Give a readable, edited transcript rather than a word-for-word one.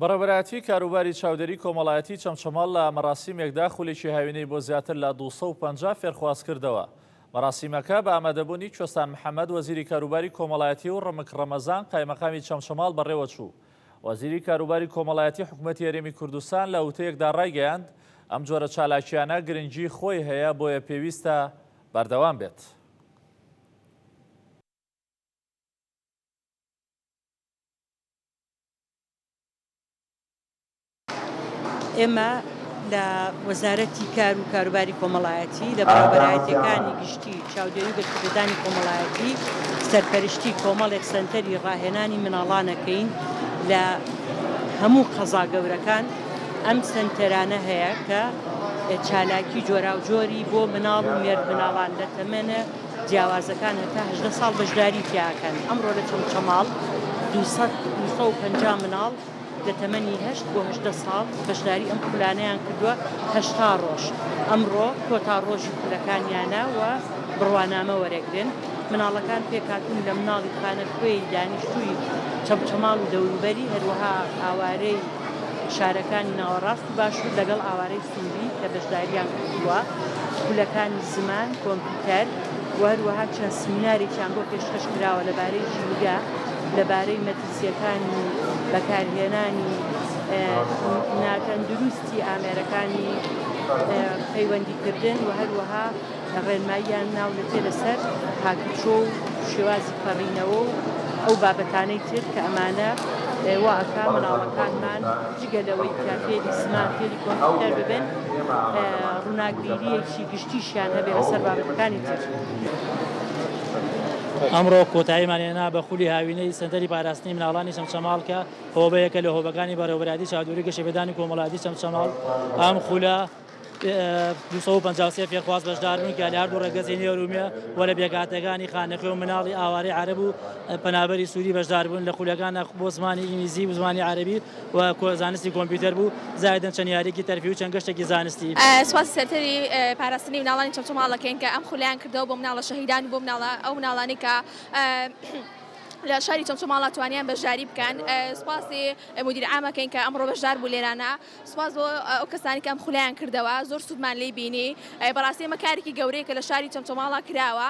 بەڕێوەبەرایەتی کاروباری چاودێری کۆمەڵایەتی چەمچەماڵ لە مەراسیمێکدا خولێکی هاوینەی بۆ زیاتر لە 250 فێرخواز کردەوە. مەراسیمەکە بە ئامادەبوونی کوێستان محەممەد وەزیری کاروباری کۆمەڵایەتی و ڕەمک ڕەمەزان قایمەقامی چەمچەماڵ بەڕێوە چوو. وەزیری کاروباری کۆمەڵایەتی حکوومەتی هەرێمی کوردستان لە وتەیەکدا ڕایگەیاند ئەم جۆرە چالاکیانە گرنگی خۆی هەیە بۆیە پێویستە بەردەوام بێت. ئێمە لە وەزارەتی کار و کاروباری کۆمەڵایەتی لە بەڕێوەبەرایەتیەکانی گشتی چاودێری و گەشتکردانی کۆمەڵایەتی سەرپەرشتی کۆمەڵێک سەنتەری ڕاهێنانی مناڵانەکەین لە هەموو قەزا گەورەکان. ئەم سەنتەرانە هەیە کە چالاکی جۆرا و جۆری بۆ مناڵ و مێرد مناڵان لە تەمەنە جیاوازەکان هەتا 18 ساڵ بەشداری تیاکەن. ئەمڕۆ لە چەمچەماڵ 250 مناڵ لە تەمەنی 8 بۆ 18 ساڵ بەشداری ئەم خولانەیان کردووە 80 ڕۆژ. ئەمڕۆ کۆتا ڕۆژی خولەکانیانە و بڕوانامە وەرەگرن. مناڵەکان پێکاتون لە مناڵی خانەخوێی دانیشتووی چەمچەماڵ و دەوروبەری، هەروەها ئاوارەی شارەکانی ناوەڕاست و باشوور لەگەڵ ئاوارەی سووری کە بەشداریان کردووە، خولەکانی زمان، کۆمپیوتەر و هەروەها چەند سیمینارێکیان بۆ پێشکەش کراوە لەبارەی ژینگە، لەبارەی مەترسیەکانی بەکارهێنانی ناتەندروستی ئامێرەکانی پەیوەندیکردن و هەروەها ڕێنماییان ناونەتێ لەسەر هاکچۆ و شێوازی پەڕینەوە و ئەو بابەتانەی تر کە ئەمانە واکە مناڵەکانمان جگە لەوەی کە فێری زمان فێری کۆمپیوتەر ببن ڕووناکبیریەکی گشتیشیان هەبێ لەسەر بابەتەکانی تر. ئەمڕۆ کۆتاییمانێنا بە خولی هاوینەی سەنتەری پاراستنی مناڵانی چەمچەماڵ کە هۆبەیەکە لە هۆبەکانی بەڕێوەبەرایەتی چاودێری گەشتکردانی کۆمەڵایەتی چەمچەماڵ. ئەم خولە 253 فێرخواز بەشدار بوون کە لە هەردوو ڕێگەزی نێرومیە و لە بێگاتەکانی خانەخوێ و مناڵی ئاوارەی عەرەب و پەنابەری سووری بەشدار بوون. لە خولەکانە بۆ زمانی ئینگلیزی و زمانی عەرەبی و زانستی کۆمپیوتەر بوو، زایدەن چەند یاریکی تەرفی و چەند گەشتێکی زانستی. سواسی سەرتەری پاراستنی مناڵانی چەمچەماڵەکەین کە ئەم خولیان کردەوە بۆ مناڵە شەهیدان و بۆ ئەو مناڵانی کە لە شاری چەمچەماڵ توانیان بەشداری بکەن. سوپاسی مدیر عامەکەین کە ئەمڕۆ بەشدار بوو لێرانە. سوپاس بۆ ئەو کەسانی کە ئەم خولیان کردەوە، زۆر سوودمان لێی بینی. بەڕاستی ئەمە کارێکی گەورەیە کە لە شاری چەمچەماڵا کراوە.